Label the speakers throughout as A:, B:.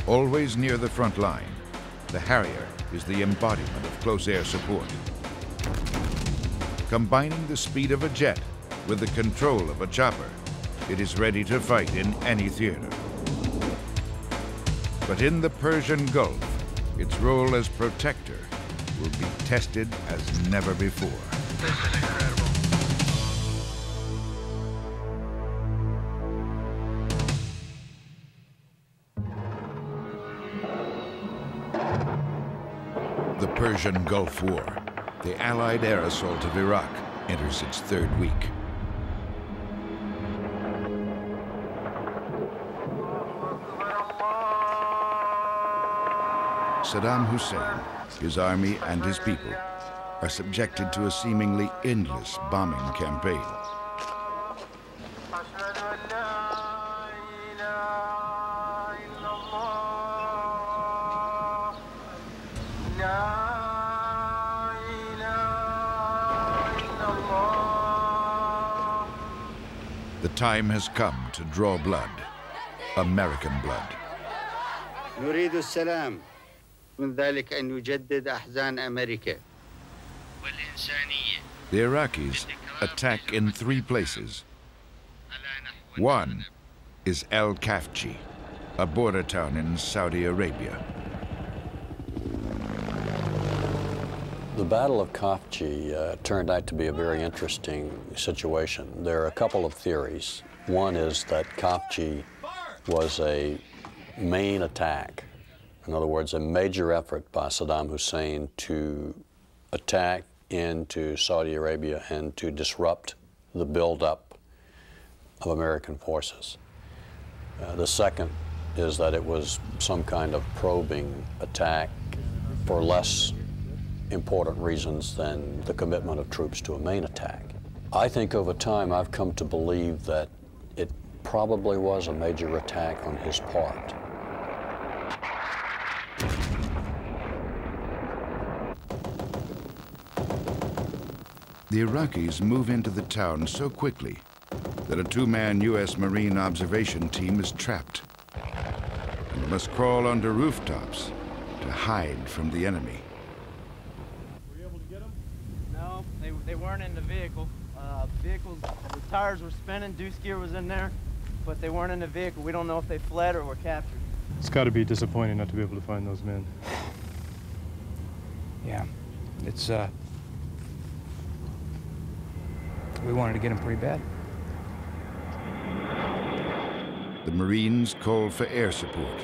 A: Always near the front line, the Harrier is the embodiment of close air support. Combining the speed of a jet with the control of a chopper, it is ready to fight in any theater. But in the Persian Gulf, its role as protector will be tested as never before.
B: This is incredible.
A: The Persian Gulf War, the Allied air assault of Iraq, enters its third week. Saddam Hussein, his army, and his people are subjected to a seemingly endless bombing campaign. The time has come to draw blood, American blood.
C: نريد السلام من ذلك أن يجدد أحزان أمريكا.
A: The Iraqis attack in 3 places. One is Al-Kafji, a border town in Saudi Arabia.
D: The Battle of Kafji turned out to be a very interesting situation. There are a couple of theories. One is that Kafji was a main attack. In other words, a major effort by Saddam Hussein to attack into Saudi Arabia and to disrupt the buildup of American forces. The second is that it was some kind of probing attack for less important reasons than the commitment of troops to a main attack. I think over time I've come to believe that it probably was a major attack on his part.
A: The Iraqis move into the town so quickly that a 2-man U.S. Marine observation team is trapped and must crawl under rooftops to hide from the enemy.
E: Were you able to get them? No, they weren't in the vehicle. The tires were spinning, deuce gear was in there, but they weren't in the vehicle. We don't know if they fled or were captured.
F: It's got to be disappointing not to be able to find those men.
G: Yeah, it's, we wanted to get them pretty bad.
A: The Marines call for air support.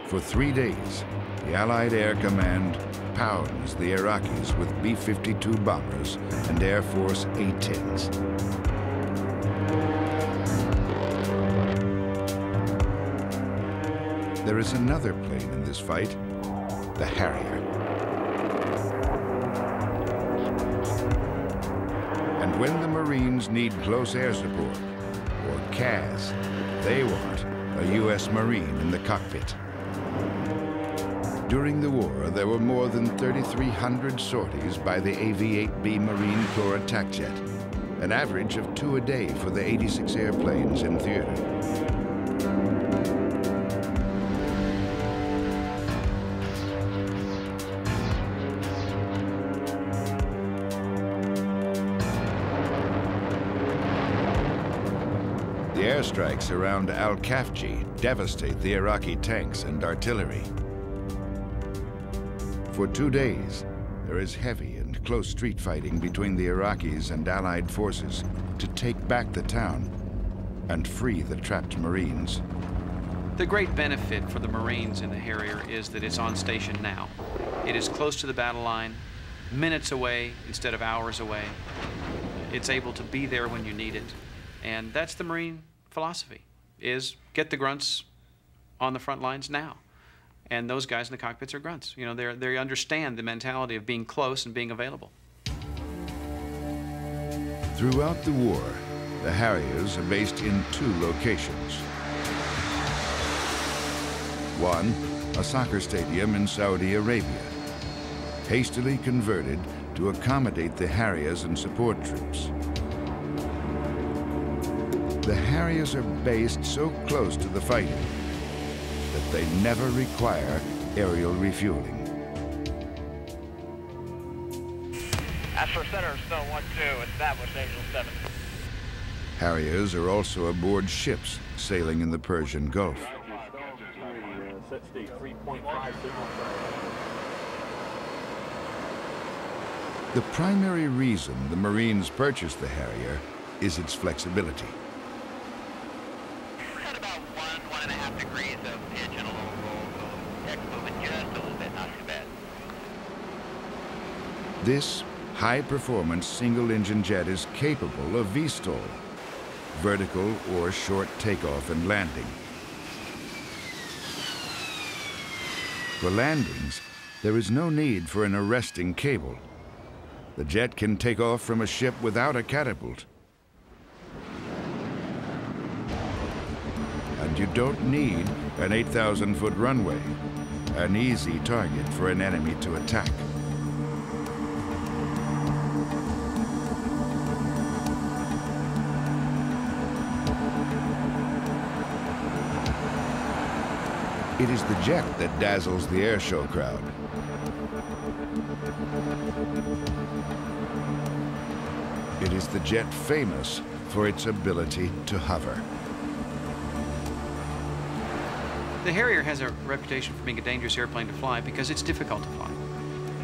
A: For 3 days, the Allied Air Command pounds the Iraqis with B-52 bombers and Air Force A-10s. There is another plane in this fight, the Harrier. And when the Marines need close air support, or CAS, they want a U.S. Marine in the cockpit. During the war, there were more than 3,300 sorties by the AV-8B Marine Corps attack jet, an average of 2 a day for the 86 airplanes in theater. The airstrikes around Al-Kafji devastate the Iraqi tanks and artillery. For 2 days, there is heavy and close street fighting between the Iraqis and Allied forces to take back the town and free the trapped Marines.
H: The great benefit for the Marines in the Harrier is that it's on station now. It is close to the battle line, minutes away instead of hours away. It's able to be there when you need it. And that's the Marine philosophy, is get the grunts on the front lines now. And those guys in the cockpits are grunts. You know, they understand the mentality of being close and being available.
A: Throughout the war, the Harriers are based in 2 locations. One, a soccer stadium in Saudi Arabia, hastily converted to accommodate the Harriers and support troops. The Harriers are based so close to the fighting that they never require aerial refueling.
B: Astro Center, Stone 1-2, establish Angel 7.
A: Harriers are also aboard ships sailing in the Persian Gulf. The primary reason the Marines purchased the Harrier is its flexibility.
B: We're at about 1.5 degrees of pitch and a little roll, so deck's moving just a little bit, not too bad.
A: This high-performance single-engine jet is capable of V-stall, vertical or short takeoff and landing. For landings, there is no need for an arresting cable. The jet can take off from a ship without a catapult. And you don't need an 8,000-foot runway, an easy target for an enemy to attack. It is the jet that dazzles the airshow crowd. It is the jet famous for its ability to hover.
H: The Harrier has a reputation for being a dangerous airplane to fly because it's difficult to fly.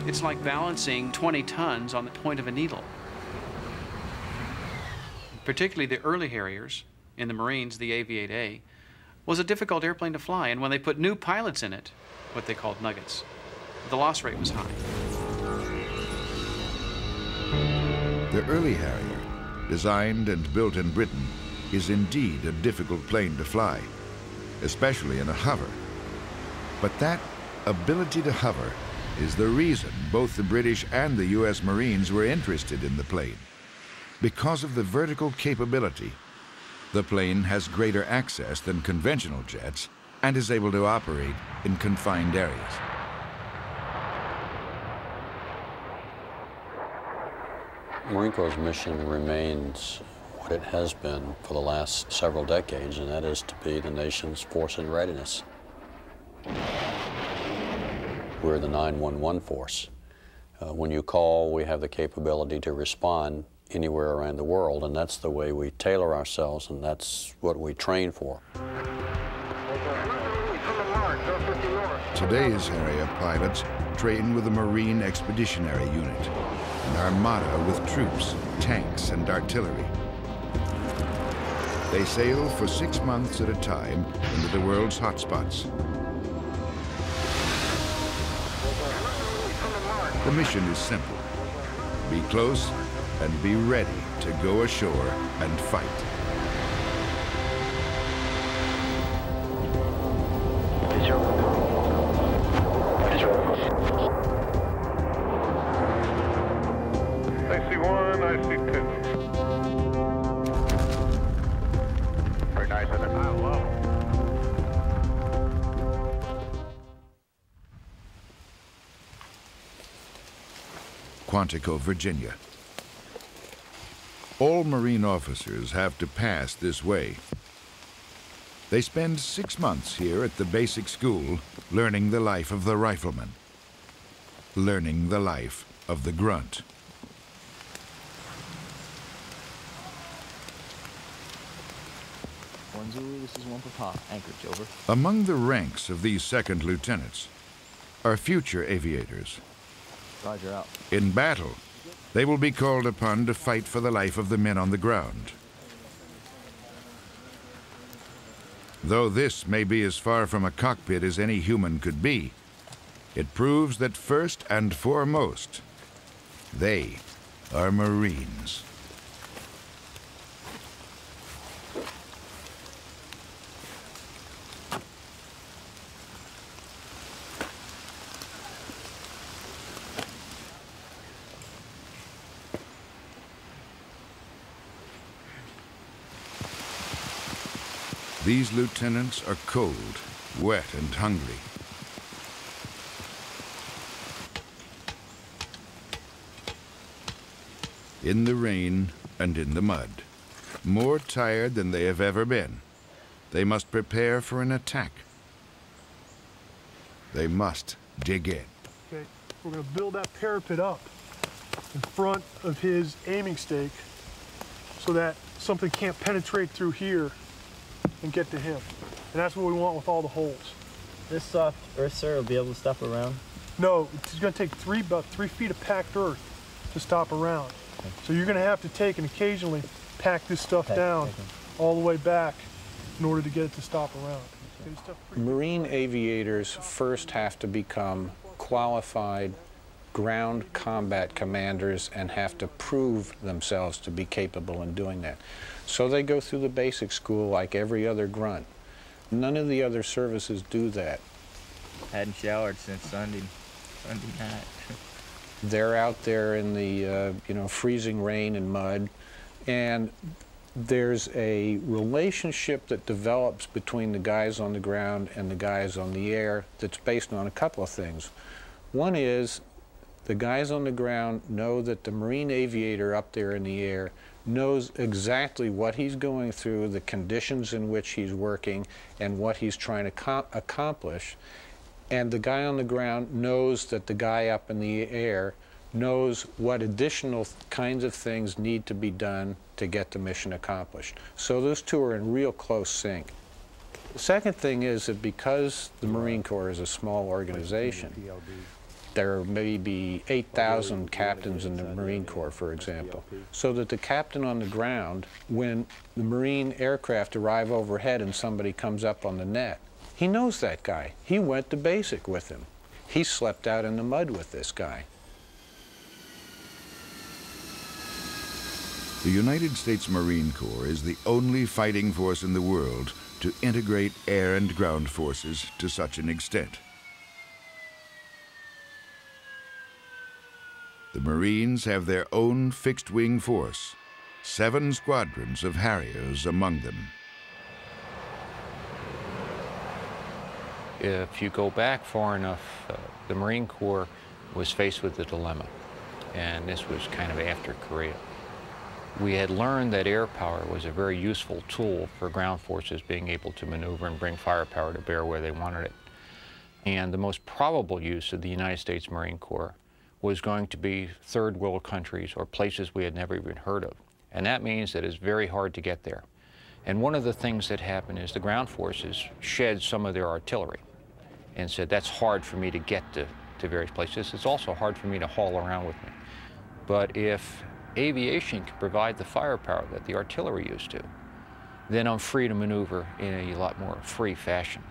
H: It's like balancing 20 tons on the point of a needle. Particularly the early Harriers in the Marines, the AV-8A, was a difficult airplane to fly, and when they put new pilots in it, what they called nuggets, the loss rate was high.
A: The early Harrier, designed and built in Britain, is indeed a difficult plane to fly, especially in a hover. But that ability to hover is the reason both the British and the US Marines were interested in the plane. Because of the vertical capability, the plane has greater access than conventional jets and is able to operate in confined areas.
D: Marine Corps' mission remains what it has been for the last several decades, and that is to be the nation's force in readiness. We're the 911 force. When you call, we have the capability to respond anywhere around the world, and that's the way we tailor ourselves, and that's what we train for.
A: Today's Harrier pilots train with the Marine Expeditionary Unit, an armada with troops, tanks, and artillery. They sail for 6 months at a time into the world's hotspots. The mission is simple: be close and be ready to go ashore and fight.
I: I see one, I see two. Very nice at a high level.
A: Quantico, Virginia. All Marine officers have to pass this way. They spend 6 months here at the basic school learning the life of the rifleman, learning the life of the grunt.
J: One Zulu, this is one Papa. Anchorage, over.
A: Among the ranks of these second lieutenants are future aviators.
J: Roger, out.
A: In battle, they will be called upon to fight for the life of the men on the ground. Though this may be as far from a cockpit as any human could be, it proves that first and foremost, they are Marines. These lieutenants are cold, wet, and hungry. In the rain and in the mud, more tired than they have ever been, they must prepare for an attack. They must dig in.
K: Okay, we're going to build that parapet up in front of his aiming stake so that something can't penetrate through here and get to him. And that's what we want with all the holes.
J: This soft earth, sir, will be able to stop a round?
K: No, it's going to take about 3 feet of packed earth to stop a round. Okay. So you're going to have to take and occasionally pack this stuff down all the way back in order to get it to stop a round.
L: Marine aviators first have to become qualified ground combat commanders and have to prove themselves to be capable in doing that. So they go through the basic school like every other grunt. None of the other services do that.
J: Hadn't showered since Sunday night.
L: They're out there in the freezing rain and mud, and there's a relationship that develops between the guys on the ground and the guys on the air that's based on a couple of things. One is the guys on the ground know that the Marine aviator up there in the air knows exactly what he's going through, the conditions in which he's working, and what he's trying to accomplish. And the guy on the ground knows that the guy up in the air knows what additional kinds of things need to be done to get the mission accomplished. So those two are in real close sync. The second thing is that because the Marine Corps is a small organization, there may be 8,000 captains in the Marine Corps, for example, so that the captain on the ground, when the Marine aircraft arrive overhead and somebody comes up on the net, he knows that guy. He went to basic with him. He slept out in the mud with this guy.
A: The United States Marine Corps is the only fighting force in the world to integrate air and ground forces to such an extent. The Marines have their own fixed-wing force, 7 squadrons of Harriers among them.
M: If you go back far enough, the Marine Corps was faced with a dilemma, and this was kind of after Korea. We had learned that air power was a very useful tool for ground forces being able to maneuver and bring firepower to bear where they wanted it. And the most probable use of the United States Marine Corps was going to be third world countries or places we had never even heard of. And that means that it's very hard to get there. And one of the things that happened is the ground forces shed some of their artillery and said, that's hard for me to get to various places. It's also hard for me to haul around with me. But if aviation can provide the firepower that the artillery used to, then I'm free to maneuver in a lot more free fashion.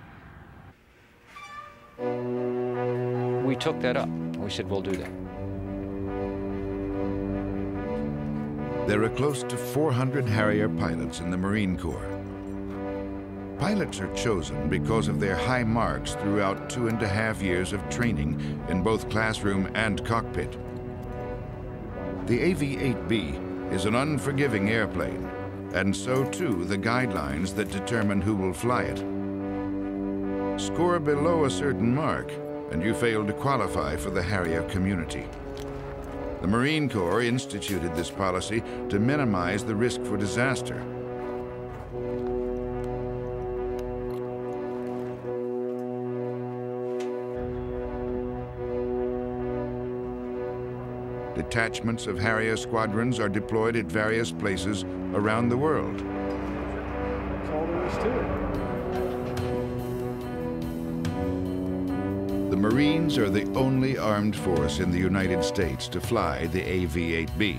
M: We took that up. We said, we'll do that.
A: There are close to 400 Harrier pilots in the Marine Corps. Pilots are chosen because of their high marks throughout 2.5 years of training in both classroom and cockpit. The AV-8B is an unforgiving airplane, and so too the guidelines that determine who will fly it. Score below a certain mark, and you fail to qualify for the Harrier community. The Marine Corps instituted this policy to minimize the risk for disaster. Detachments of Harrier squadrons are deployed at various places around the world.
K: That's all there is to it.
A: The Marines are the only armed force in the United States to fly the AV-8B.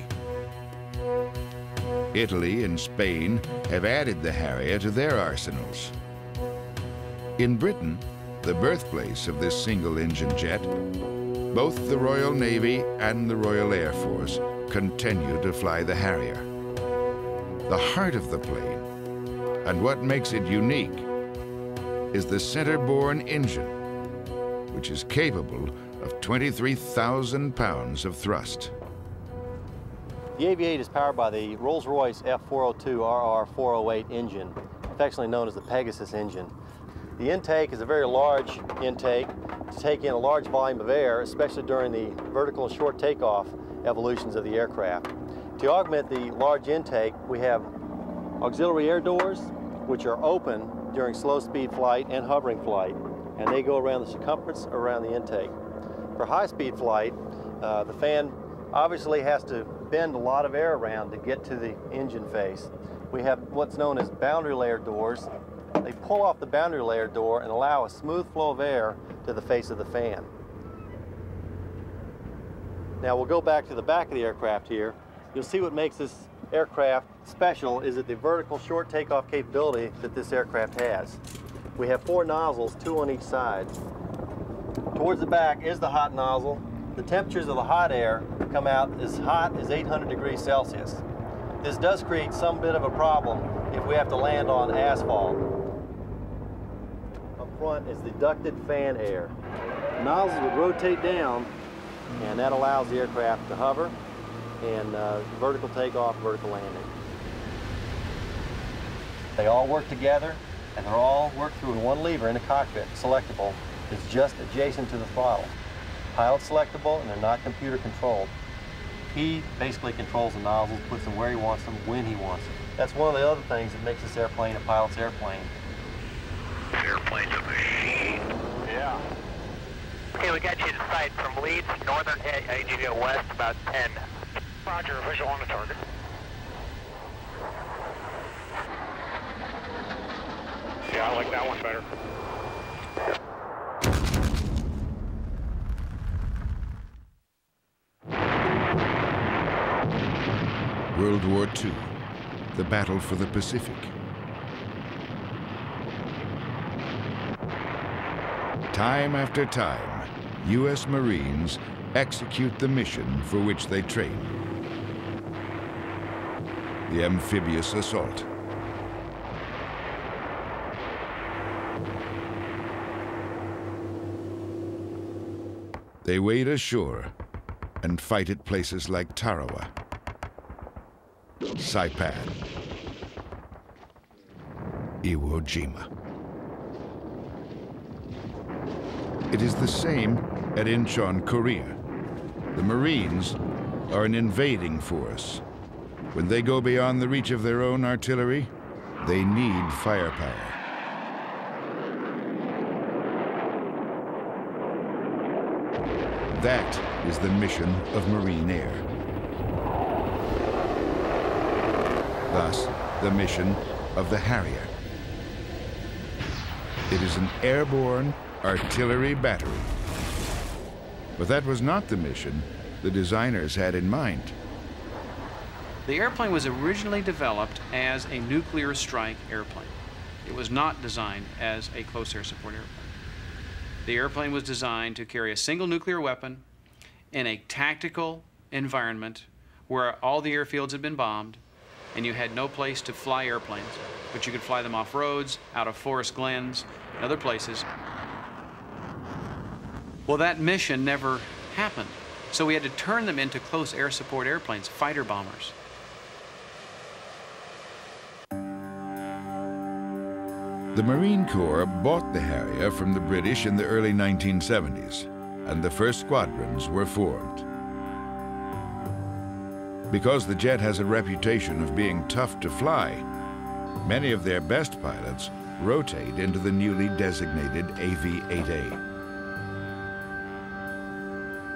A: Italy and Spain have added the Harrier to their arsenals. In Britain, the birthplace of this single-engine jet, both the Royal Navy and the Royal Air Force continue to fly the Harrier. The heart of the plane, and what makes it unique, is the center-borne engine, which is capable of 23,000 pounds of thrust.
N: The AV-8 is powered by the Rolls-Royce F402 RR408 engine, affectionately known as the Pegasus engine. The intake is a very large intake to take in a large volume of air, especially during the vertical and short takeoff evolutions of the aircraft. To augment the large intake, we have auxiliary air doors, which are open during slow-speed flight and hovering flight. and they go around the circumference around the intake. For high-speed flight, the fan obviously has to bend a lot of air around to get to the engine face. We have what's known as boundary layer doors. They pull off the boundary layer door and allow a smooth flow of air to the face of the fan. Now we'll go back to the back of the aircraft here. You'll see what makes this aircraft special is that the vertical short takeoff capability that this aircraft has. We have 4 nozzles, 2 on each side. Towards the back is the hot nozzle. The temperatures of the hot air come out as hot as 800 degrees Celsius. This does create some bit of a problem if we have to land on asphalt. Up front is the ducted fan air. The nozzles would rotate down, and that allows the aircraft to hover and vertical takeoff, vertical landing. They all work together, and they're all worked through in one lever in the cockpit, selectable. It's just adjacent to the throttle. Pilot selectable, and they're not computer controlled. He basically controls the nozzles, puts them where he wants them, when he wants them. That's one of the other things that makes this airplane a pilot's airplane.
B: This airplane's a machine. Yeah. Okay, we got you to sight from Leeds, northern AGV west, about 10. Roger, visual on the target. Yeah, I like that one better.
A: World War II, the battle for the Pacific. Time after time, U.S. Marines execute the mission for which they train. The amphibious assault. They wade ashore and fight at places like Tarawa, Saipan, Iwo Jima. It is the same at Incheon, Korea. The Marines are an invading force. When they go beyond the reach of their own artillery, they need firepower. That is the mission of Marine Air. Thus, the mission of the Harrier. It is an airborne artillery battery. But that was not the mission the designers had in mind.
H: The airplane was originally developed as a nuclear strike airplane. It was not designed as a close air support airplane. The airplane was designed to carry a single nuclear weapon in a tactical environment where all the airfields had been bombed and you had no place to fly airplanes, but you could fly them off roads, out of forest glens, and other places. Well, that mission never happened, so we had to turn them into close air support airplanes, fighter bombers.
A: The Marine Corps bought the Harrier from the British in the early 1970s, and the first squadrons were formed. Because the jet has a reputation of being tough to fly, many of their best pilots rotate into the newly designated AV-8A.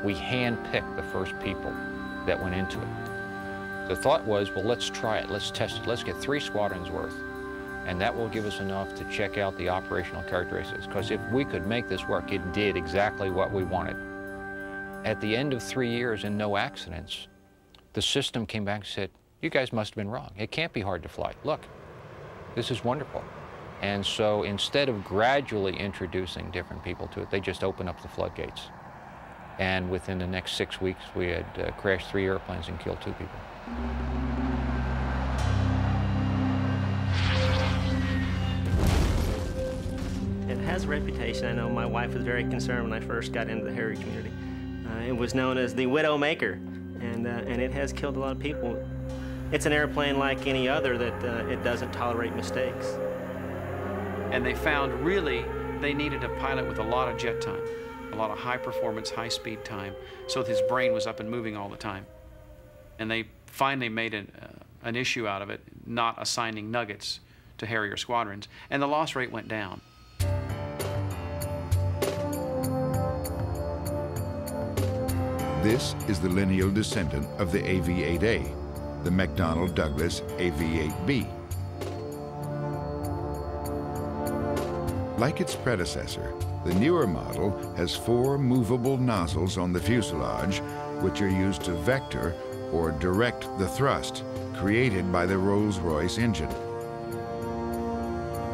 M: We handpicked the first people that went into it. The thought was, well, let's try it, let's test it, let's get 3 squadrons worth. And that will give us enough to check out the operational characteristics. Because if we could make this work, it did exactly what we wanted. At the end of 3 years and no accidents, the system came back and said, you guys must have been wrong. It can't be hard to fly. Look, this is wonderful. And so instead of gradually introducing different people to it, they just opened up the floodgates. And within the next 6 weeks, we had crashed 3 airplanes and killed 2 people.
O: It has a reputation. I know my wife was very concerned when I first got into the Harrier community. It was known as the widow maker, and it has killed a lot of people. It's an airplane like any other that it doesn't tolerate mistakes.
H: And they found really they needed a pilot with a lot of jet time, a lot of high performance, high speed time, so that his brain was up and moving all the time. And they finally made an issue out of it, not assigning nuggets to Harrier squadrons, and the loss rate went down.
A: This is the lineal descendant of the AV-8A, the McDonnell Douglas AV-8B. Like its predecessor, the newer model has 4 movable nozzles on the fuselage, which are used to vector or direct the thrust created by the Rolls-Royce engine.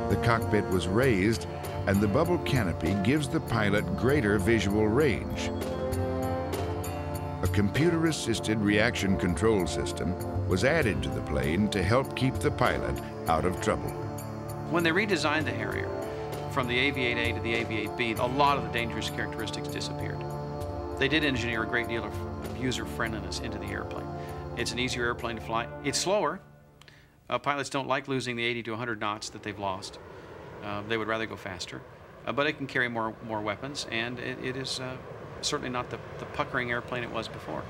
A: The cockpit was raised, and the bubble canopy gives the pilot greater visual range. A computer-assisted reaction control system was added to the plane to help keep the pilot out of trouble.
H: When they redesigned the Harrier, from the AV-8A to the AV-8B, a lot of the dangerous characteristics disappeared. They did engineer a great deal of user-friendliness into the airplane. It's an easier airplane to fly. It's slower. Pilots don't like losing the 80 to 100 knots that they've lost. They would rather go faster. But it can carry more weapons, and it is certainly not the puckering airplane it was before.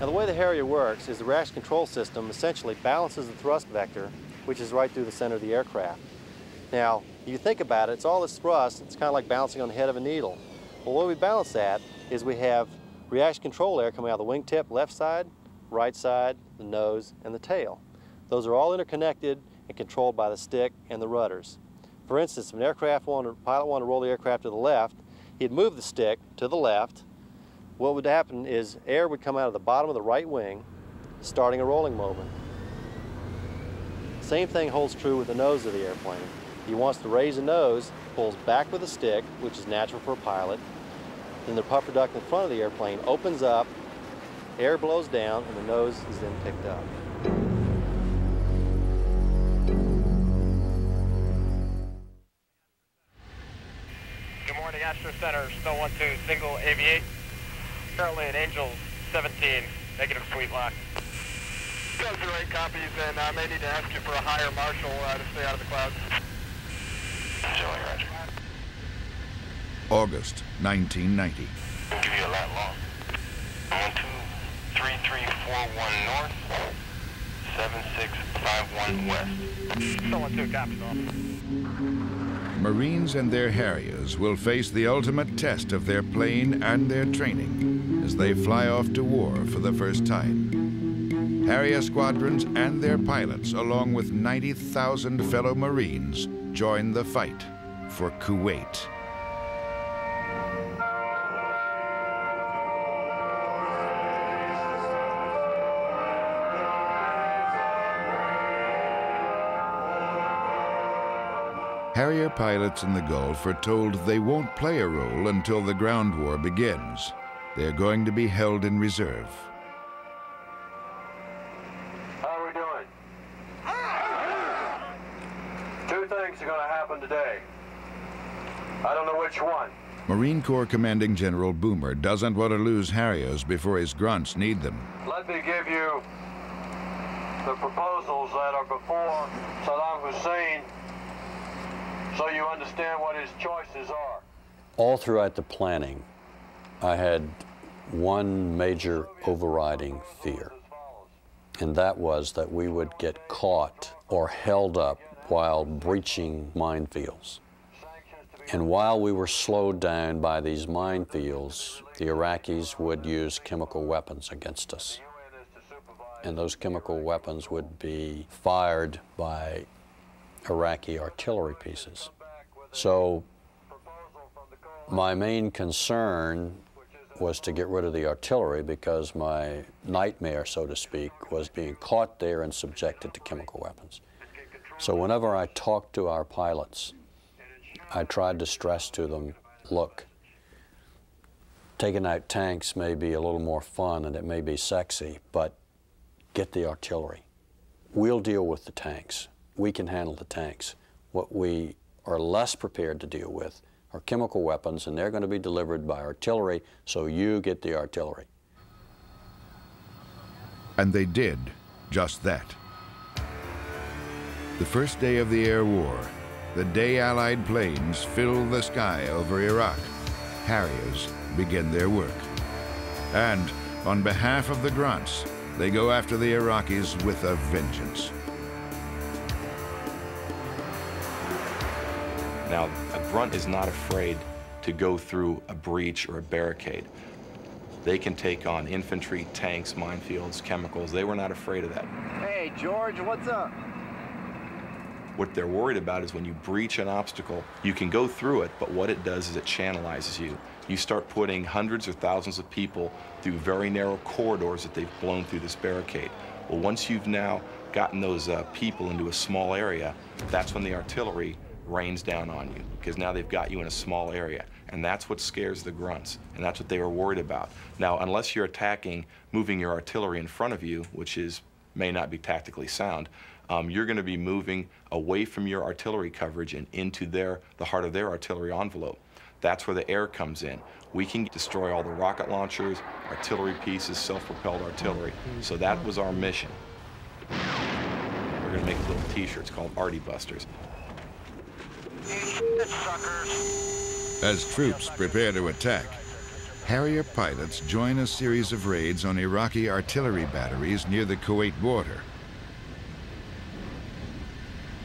N: Now, the way the Harrier works is the reaction control system essentially balances the thrust vector, which is right through the center of the aircraft. Now, if you think about it, it's all this thrust, it's kind of like balancing on the head of a needle. Well, the way we balance that is we have reaction control air coming out of the wingtip, left side, right side, the nose, and the tail. Those are all interconnected and controlled by the stick and the rudders. For instance, if a pilot wanted to roll the aircraft to the left, he'd move the stick to the left. What would happen is air would come out of the bottom of the right wing, starting a rolling movement. Same thing holds true with the nose of the airplane. He wants to raise the nose, pulls back with the stick, which is natural for a pilot. Then the puffer duct in front of the airplane opens up, air blows down, and the nose is then picked up.
B: Good morning, Astro Center, Snow 12, single AV-8. Currently at Angels 17, negative sweet lock. Those are right copies, and I may need to ask you for a higher marshal to stay out of the clouds. Roger.
A: August 1990.
B: We'll give you a lat long. 123341 north, 7651 west. Snow 12, copies off.
A: Marines and their Harriers will face the ultimate test of their plane and their training as they fly off to war for the first time. Harrier squadrons and their pilots, along with 90,000 fellow Marines, join the fight for Kuwait. Harrier pilots in the Gulf are told they won't play a role until the ground war begins. They're going to be held in reserve.
P: How are we doing? Two things are going to happen today. I don't know which one.
A: Marine Corps Commanding General Boomer doesn't want to lose Harriers before his grunts need them.
P: Let me give you the proposals that are before Saddam Hussein, so you understand what his choices are.
D: All throughout the planning, I had one major overriding fear, and that was that we would get caught or held up while breaching minefields. And while we were slowed down by these minefields, the Iraqis would use chemical weapons against us. And those chemical weapons would be fired by Iraqi artillery pieces. So my main concern was to get rid of the artillery, because my nightmare, so to speak, was being caught there and subjected to chemical weapons. So whenever I talked to our pilots, I tried to stress to them, look, taking out tanks may be a little more fun and it may be sexy, but get the artillery. We'll deal with the tanks. We can handle the tanks. What we are less prepared to deal with are chemical weapons, and they're going to be delivered by artillery, so you get the artillery.
A: And they did just that. The first day of the air war, the day Allied planes fill the sky over Iraq, Harriers begin their work. And on behalf of the grunts, they go after the Iraqis with a vengeance.
Q: Now, a grunt is not afraid to go through a breach or a barricade. They can take on infantry, tanks, minefields, chemicals. They were not afraid of that.
E: Hey, George, what's up?
Q: What they're worried about is when you breach an obstacle, you can go through it, but what it does is it channelizes you. You start putting hundreds or thousands of people through very narrow corridors that they've blown through this barricade. Well, once you've now gotten those people into a small area, that's when the artillery rains down on you, because now they've got you in a small area. And that's what scares the grunts, and that's what they were worried about. Now, unless you're attacking, moving your artillery in front of you, which may not be tactically sound, you're going to be moving away from your artillery coverage and into the heart of their artillery envelope. That's where the air comes in. We can destroy all the rocket launchers, artillery pieces, self-propelled artillery. So that was our mission. We're going to make a little t-shirts called Artie Busters.
A: As troops prepare to attack, Harrier pilots join a series of raids on Iraqi artillery batteries near the Kuwait border.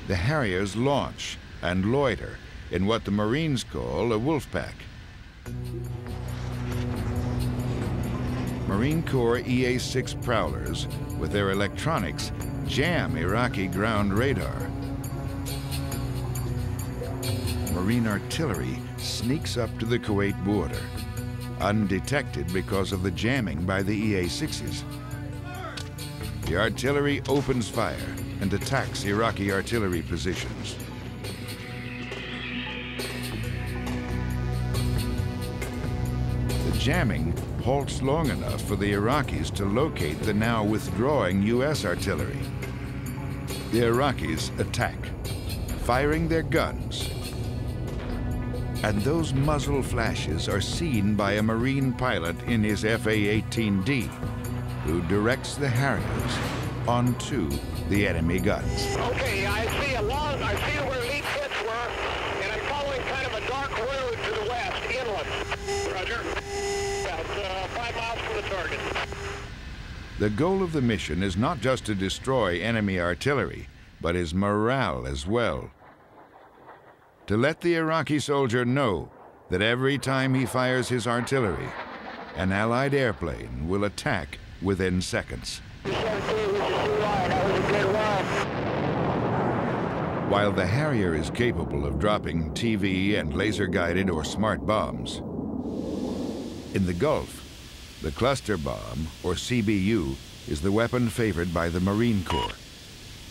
A: The Harriers launch and loiter in what the Marines call a wolf pack. Marine Corps EA-6 Prowlers, with their electronics, jam Iraqi ground radar. Marine artillery sneaks up to the Kuwait border, undetected because of the jamming by the EA-6s. The artillery opens fire and attacks Iraqi artillery positions. The jamming halts long enough for the Iraqis to locate the now withdrawing U.S. artillery. The Iraqis attack, firing their guns. And those muzzle flashes are seen by a Marine pilot in his FA-18D, who directs the Harriers onto the enemy guns.
P: Okay, I see where lead fits were, and I'm following kind of a dark road to the west, inland. Roger. About 5 miles from the target.
A: The goal of the mission is not just to destroy enemy artillery, but his morale as well. To let the Iraqi soldier know that every time he fires his artillery, an Allied airplane will attack within seconds. While the Harrier is capable of dropping TV and laser-guided or smart bombs, in the Gulf, the cluster bomb, or CBU, is the weapon favored by the Marine Corps.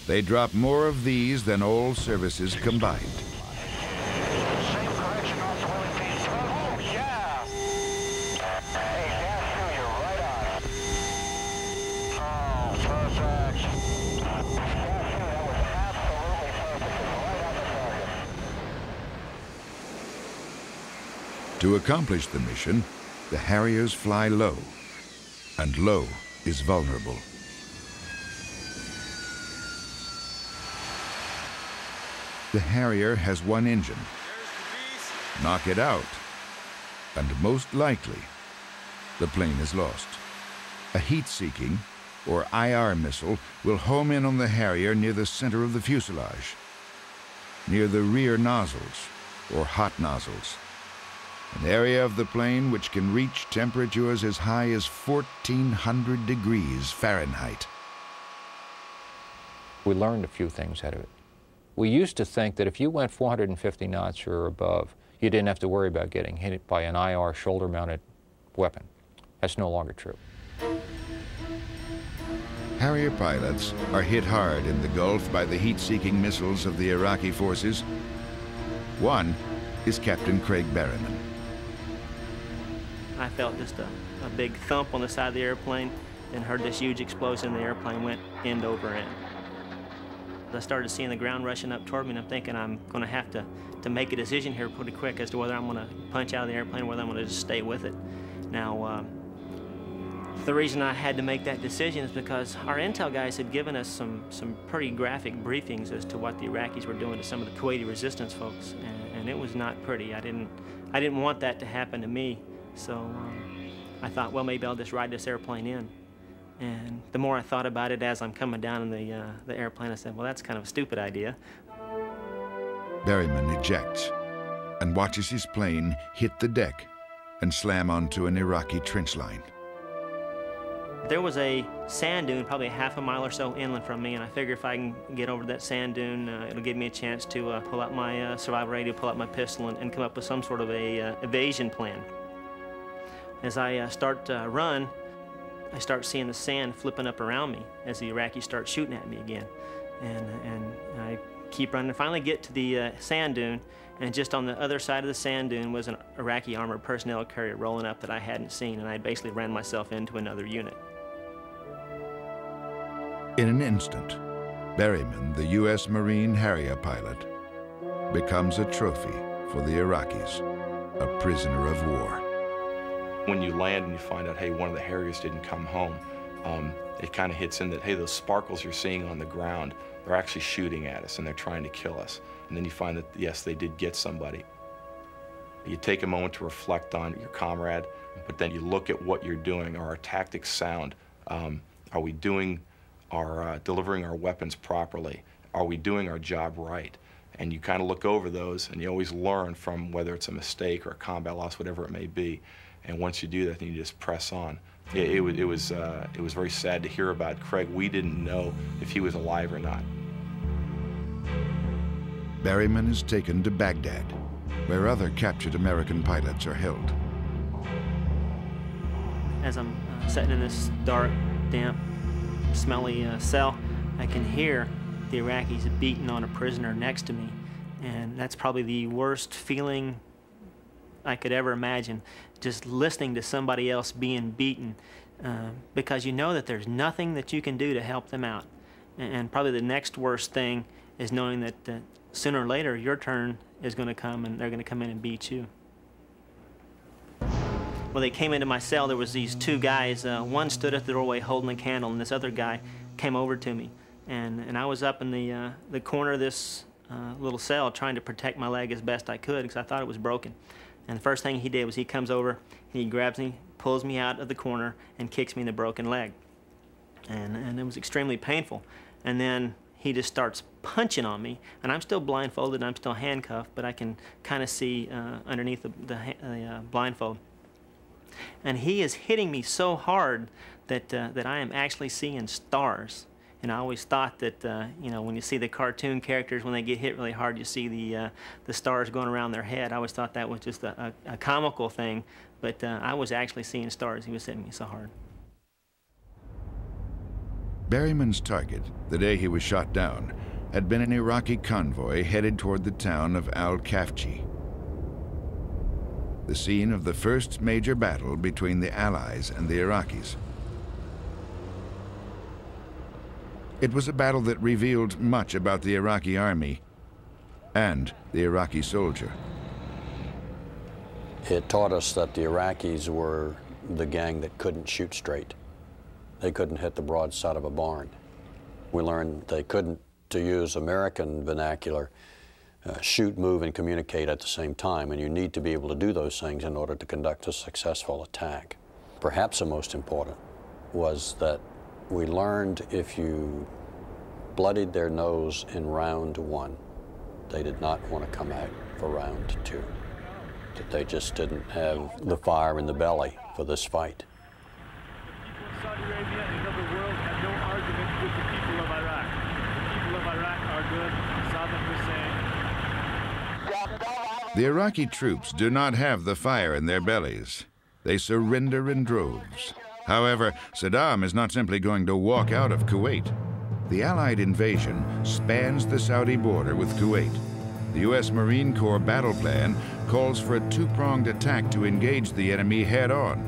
A: They drop more of these than all services combined. To accomplish the mission, the Harriers fly low, and low is vulnerable. The Harrier has one engine. Knock it out, and most likely, the plane is lost. A heat-seeking, or IR missile, will home in on the Harrier near the center of the fuselage, near the rear nozzles, or hot nozzles, an area of the plane which can reach temperatures as high as 1,400 degrees Fahrenheit.
M: We learned a few things out of it. We used to think that if you went 450 knots or above, you didn't have to worry about getting hit by an IR shoulder-mounted weapon. That's no longer true.
A: Harrier pilots are hit hard in the Gulf by the heat-seeking missiles of the Iraqi forces. One is Captain Craig Berryman.
O: I felt just a big thump on the side of the airplane and heard this huge explosion. The airplane went end over end. I started seeing the ground rushing up toward me, and I'm thinking I'm going to have to make a decision here pretty quick as to whether I'm going to punch out of the airplane or whether I'm going to just stay with it. Now, the reason I had to make that decision is because our intel guys had given us some pretty graphic briefings as to what the Iraqis were doing to some of the Kuwaiti resistance folks, and it was not pretty. I didn't want that to happen to me. So I thought, well, maybe I'll just ride this airplane in. And the more I thought about it as I'm coming down in the airplane, I said, well, that's kind of a stupid idea.
A: Berryman ejects and watches his plane hit the deck and slam onto an Iraqi trench line.
O: There was a sand dune probably a half a mile or so inland from me, and I figure if I can get over that sand dune, it'll give me a chance to pull out my survival radio, pull out my pistol, and come up with some sort of a evasion plan. As I start to run, I start seeing the sand flipping up around me as the Iraqis start shooting at me again. And I keep running, finally get to the sand dune, and just on the other side of the sand dune was an Iraqi armored personnel carrier rolling up that I hadn't seen, and I basically ran myself into another unit.
A: In an instant, Berryman, the U.S. Marine Harrier pilot, becomes a trophy for the Iraqis, a prisoner of war.
Q: When you land and you find out, hey, one of the Harriers didn't come home, it kind of hits in that, hey, those sparkles you're seeing on the ground, they're actually shooting at us and they're trying to kill us. And then you find that, yes, they did get somebody. You take a moment to reflect on your comrade, but then you look at what you're doing. Are our tactics sound? Are we doing delivering our weapons properly? Are we doing our job right? And you kind of look over those, and you always learn from whether it's a mistake or a combat loss, whatever it may be. And once you do that, then you just press on. It was very sad to hear about Craig. We didn't know if he was alive or not.
A: Berryman is taken to Baghdad, where other captured American pilots are held.
O: As I'm sitting in this dark, damp, smelly cell, I can hear the Iraqis beating on a prisoner next to me, and that's probably the worst feeling I could ever imagine, just listening to somebody else being beaten, because you know that there's nothing that you can do to help them out. And probably the next worst thing is knowing that sooner or later your turn is going to come and they're going to come in and beat you. When they came into my cell, there was these two guys. One stood at the doorway holding a candle, and this other guy came over to me. And I was up in the corner of this little cell trying to protect my leg as best I could because I thought it was broken. And the first thing he did was he comes over, and he grabs me, pulls me out of the corner, and kicks me in the broken leg. And it was extremely painful. And then he just starts punching on me, and I'm still blindfolded, and I'm still handcuffed, but I can kind of see underneath the blindfold. And he is hitting me so hard that I am actually seeing stars. And I always thought that, you know, when you see the cartoon characters, when they get hit really hard, you see the stars going around their head. I always thought that was just a comical thing, but I was actually seeing stars. He was hitting me so hard.
A: Berryman's target, the day he was shot down, had been an Iraqi convoy headed toward the town of Al-Kafji, the scene of the first major battle between the Allies and the Iraqis. It was a battle that revealed much about the Iraqi army and the Iraqi soldier.
D: It taught us that the Iraqis were the gang that couldn't shoot straight. They couldn't hit the broadside of a barn. We learned they couldn't, to use American vernacular, shoot, move, and communicate at the same time, and you need to be able to do those things in order to conduct a successful attack. Perhaps the most important was that we learned if you bloodied their nose in round one, they did not want to come out for round two, that they just didn't have the fire in the belly for this fight.
R: Saudi Arabia and the world have no argument with the people of Iraq. The people of Iraq are good. Saddam Hussein.
A: The Iraqi troops do not have the fire in their bellies. They surrender in droves. However, Saddam is not simply going to walk out of Kuwait. The Allied invasion spans the Saudi border with Kuwait. The U.S. Marine Corps battle plan calls for a two-pronged attack to engage the enemy head-on.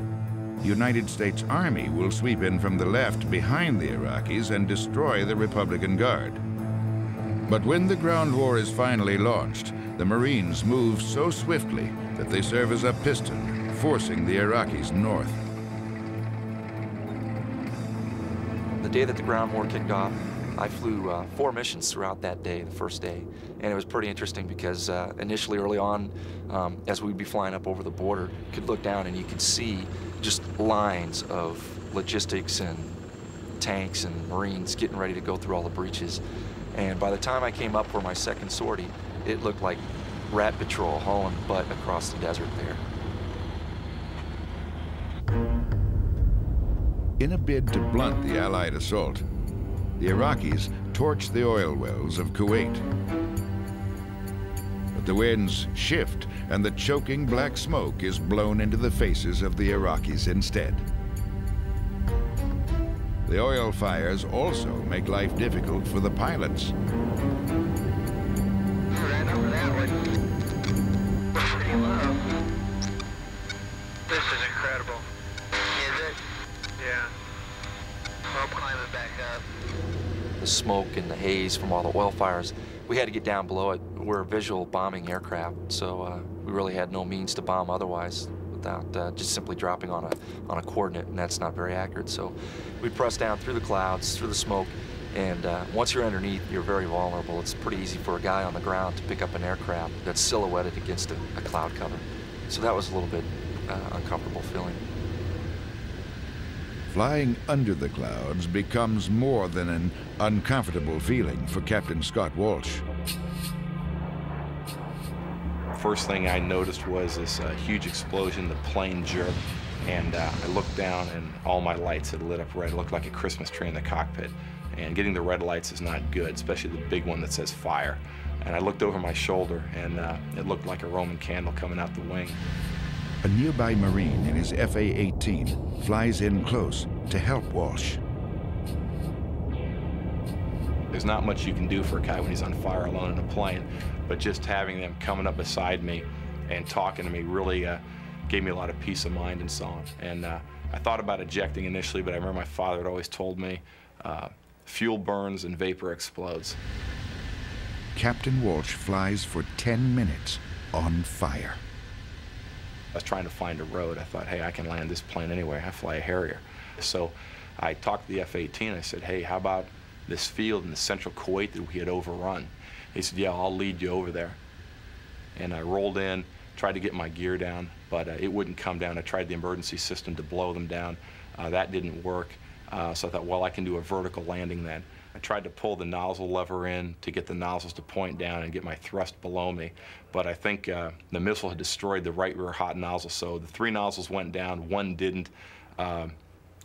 A: The United States Army will sweep in from the left behind the Iraqis and destroy the Republican Guard. But when the ground war is finally launched, the Marines move so swiftly that they serve as a piston, forcing the Iraqis north.
S: The day that the ground war kicked off, I flew 4 missions throughout that day, the first day. And it was pretty interesting because initially early on, as we'd be flying up over the border, you could look down and you could see just lines of logistics and tanks and Marines getting ready to go through all the breaches. And by the time I came up for my second sortie, it looked like rat patrol hauling butt across the desert there.
A: In a bid to blunt the Allied assault, the Iraqis torched the oil wells of Kuwait. But the winds shift, and the choking black smoke is blown into the faces of the Iraqis instead. The oil fires also make life difficult for the pilots.
P: Right over that one. Pretty low. This is incredible. Is it? Yeah. I'll climb it back up.
S: The smoke and the haze from all the oil fires, we had to get down below it. We're a visual bombing aircraft, so we really had no means to bomb otherwise without just simply dropping on a coordinate, and that's not very accurate. So we pressed down through the clouds, through the smoke, and once you're underneath, you're very vulnerable. It's pretty easy for a guy on the ground to pick up an aircraft that's silhouetted against a cloud cover. So that was a little bit uncomfortable feeling.
A: Flying under the clouds becomes more than an uncomfortable feeling for Captain Scott Walsh.
Q: First thing I noticed was this huge explosion, the plane jerked, and I looked down and all my lights had lit up red. It looked like a Christmas tree in the cockpit. And getting the red lights is not good, especially the big one that says fire. And I looked over my shoulder, and it looked like a Roman candle coming out the wing.
A: A nearby Marine in his FA-18 flies in close to help Walsh.
Q: There's not much you can do for a guy when he's on fire alone in a plane, but just having them coming up beside me and talking to me really gave me a lot of peace of mind and so on. And I thought about ejecting initially, but I remember my father had always told me, fuel burns and vapor explodes.
A: Captain Walsh flies for 10 minutes on fire.
Q: I was trying to find a road. I thought, hey, I can land this plane anywhere. I fly a Harrier. So I talked to the F-18. I said, hey, how about this field in the central Kuwait that we had overrun? He said, yeah, I'll lead you over there. And I rolled in, tried to get my gear down, but it wouldn't come down. I tried the emergency system to blow them down. That didn't work. So I thought, well, I can do a vertical landing then. I tried to pull the nozzle lever in to get the nozzles to point down and get my thrust below me, but I think the missile had destroyed the right rear hot nozzle, so the 3 nozzles went down, 1 didn't.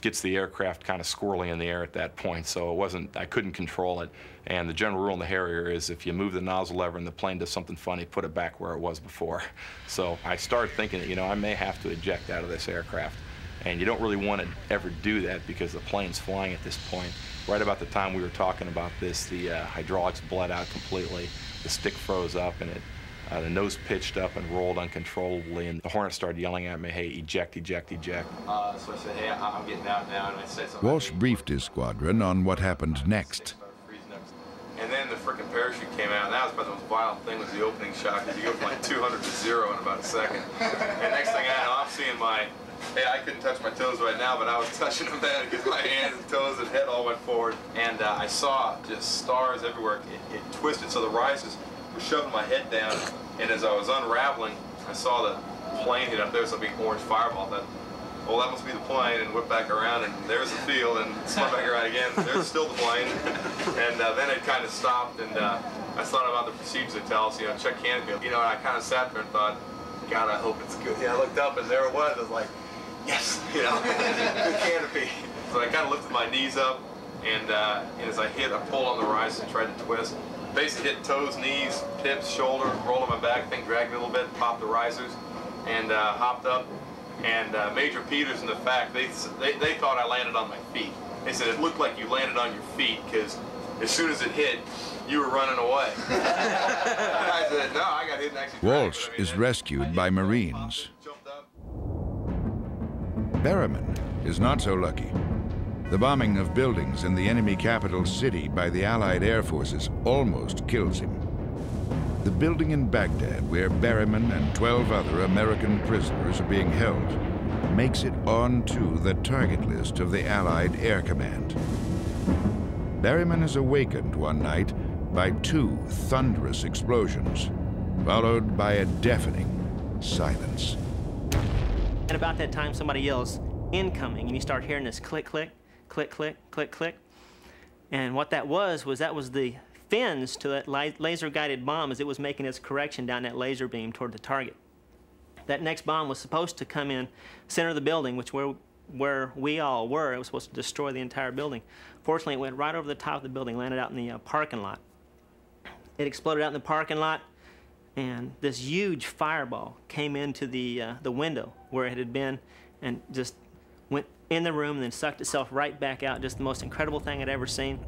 Q: Gets the aircraft kind of squirrely in the air at that point, so I couldn't control it. And the general rule in the Harrier is if you move the nozzle lever and the plane does something funny, put it back where it was before. So I started thinking that, I may have to eject out of this aircraft. And you don't really want to ever do that because the plane's flying at this point. Right about the time we were talking about this, the hydraulics bled out completely, the stick froze up, and the nose pitched up and rolled uncontrollably, and the Hornet started yelling at me, hey, eject, eject, eject. So I said, hey, I'm getting out now, and I said something.
A: Walsh briefed his squadron on what happened next.
Q: And then the frickin' parachute came out, and that was about the most violent thing was the opening shot, because you go from like 200 to 0 in about a second. And next thing I know, I'm seeing hey, I couldn't touch my toes right now, but I was touching them then because my hands and toes and head all went forward. And I saw just stars everywhere. It twisted, so the rises were shoving my head down. And as I was unraveling, I saw the plane hit up there, so a big orange fireball. I thought, well, that must be the plane, and whipped back around, and there's the field, and spun back around again. There's still the plane. And then it kind of stopped, and I thought about the procedures they tell us, check canopy. And I kind of sat there and thought, God, I hope it's good. I looked up, and there it was. I was like, yes, good canopy. So I kind of lifted my knees up, and as I pulled on the rise and tried to twist. Basically hit toes, knees, hips, shoulder, rolled on my back, thing dragged me a little bit, popped the risers, and hopped up. And Major Peters and the FAC, they thought I landed on my feet. They said it looked like you landed on your feet because as soon as it hit, you were running away. I said, no, I got hit and actually.
A: Walsh is rescued by Marines. Berryman is not so lucky. The bombing of buildings in the enemy capital city by the Allied air forces almost kills him. The building in Baghdad, where Berryman and 12 other American prisoners are being held, makes it onto the target list of the Allied Air Command. Berryman is awakened one night by 2 thunderous explosions, followed by a deafening silence.
O: At about that time, somebody yells, incoming, and you start hearing this click, click, click, click, click, click. And what that was the fins to that laser-guided bomb as it was making its correction down that laser beam toward the target. That next bomb was supposed to come in center of the building, which where we all were. It was supposed to destroy the entire building. Fortunately, it went right over the top of the building, landed out in the parking lot. It exploded out in the parking lot, and this huge fireball came into the window where it had been and just went in the room and then sucked itself right back out. Just the most incredible thing I'd ever seen.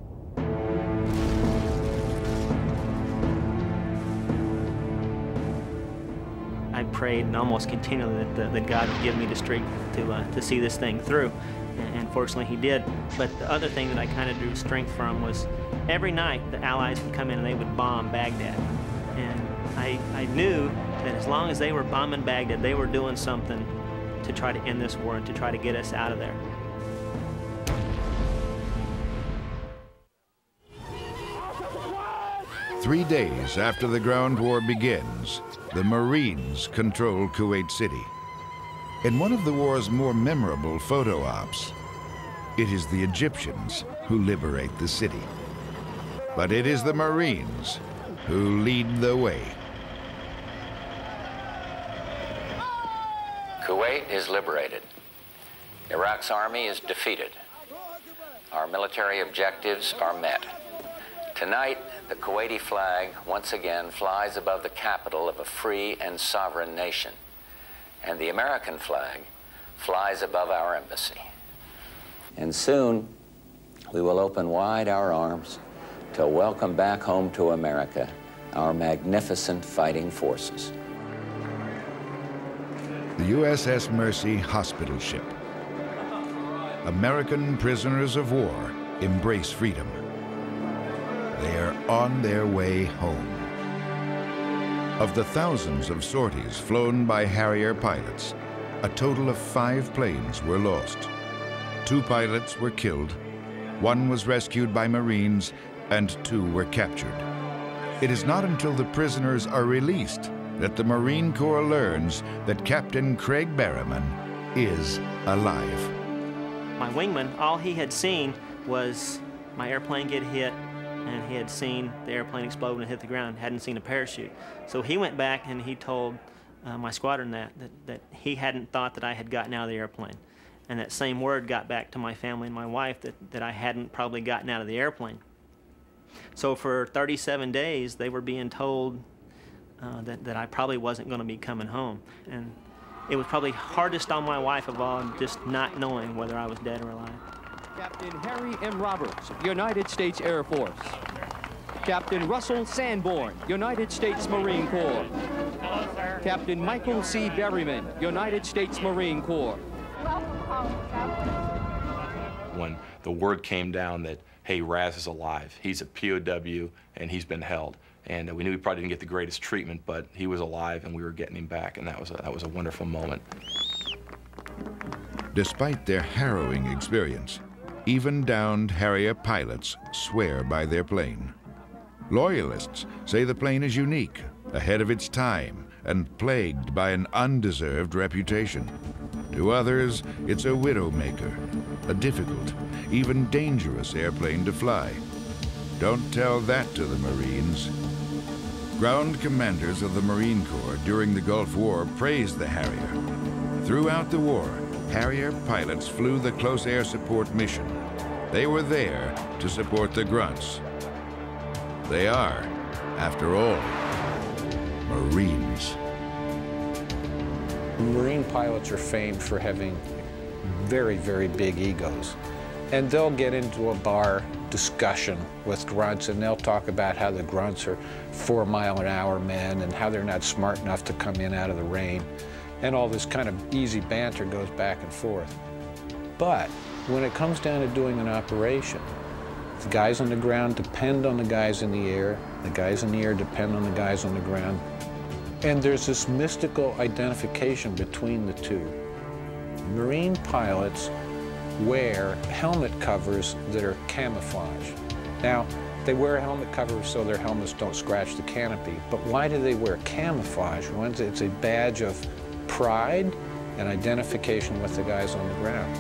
O: I prayed almost continually that God would give me the strength to see this thing through, and fortunately He did. But the other thing that I kind of drew strength from was every night the Allies would come in and they would bomb Baghdad, and I knew that as long as they were bombing Baghdad, they were doing something to try to end this war and to try to get us out of there.
A: Three days after the ground war begins, the Marines control Kuwait City. In one of the war's more memorable photo ops, it is the Egyptians who liberate the city. But it is the Marines who lead the way.
T: Kuwait is liberated. Iraq's army is defeated. Our military objectives are met. Tonight, the Kuwaiti flag once again flies above the capital of a free and sovereign nation, and the American flag flies above our embassy. And soon, we will open wide our arms to welcome back home to America our magnificent fighting forces.
A: The USS Mercy hospital ship. American prisoners of war embrace freedom. They are on their way home. Of the thousands of sorties flown by Harrier pilots, a total of 5 planes were lost. 2 pilots were killed, 1 was rescued by Marines, and 2 were captured. It is not until the prisoners are released that the Marine Corps learns that Captain Craig Berryman is alive.
O: My wingman, all he had seen was my airplane get hit, and he had seen the airplane explode and hit the ground, hadn't seen a parachute. So he went back and he told my squadron that he hadn't thought that I had gotten out of the airplane. And that same word got back to my family and my wife that I hadn't probably gotten out of the airplane. So for 37 days, they were being told that I probably wasn't going to be coming home. And it was probably hardest on my wife of all, just not knowing whether I was dead or alive.
U: Captain Harry M. Roberts, United States Air Force. Captain Russell Sanborn, United States Marine Corps.
P: Hello, sir.
U: Captain Michael C. Berryman, United States Marine Corps.
Q: When the word came down that, hey, Raz is alive, he's a POW, and he's been held. And we knew we probably didn't get the greatest treatment, but he was alive and we were getting him back, and that was a wonderful moment.
A: Despite their harrowing experience, even downed Harrier pilots swear by their plane. Loyalists say the plane is unique, ahead of its time, and plagued by an undeserved reputation. To others, it's a widowmaker, a difficult, even dangerous airplane to fly. Don't tell that to the Marines. Ground commanders of the Marine Corps during the Gulf War praised the Harrier. Throughout the war, Harrier pilots flew the close air support mission. They were there to support the grunts. They are, after all, Marines.
L: Marine pilots are famed for having very, very big egos. And they'll get into a bar discussion with grunts, and they'll talk about how the grunts are 4-mile-an-hour men and how they're not smart enough to come in out of the rain. And all this kind of easy banter goes back and forth. But when it comes down to doing an operation, the guys on the ground depend on the guys in the air, the guys in the air depend on the guys on the ground. And there's this mystical identification between the two. Marine pilots wear helmet covers that are camouflage. Now, they wear helmet covers so their helmets don't scratch the canopy, but why do they wear camoufage? Well, it's a badge of pride and identification with the guys on the ground.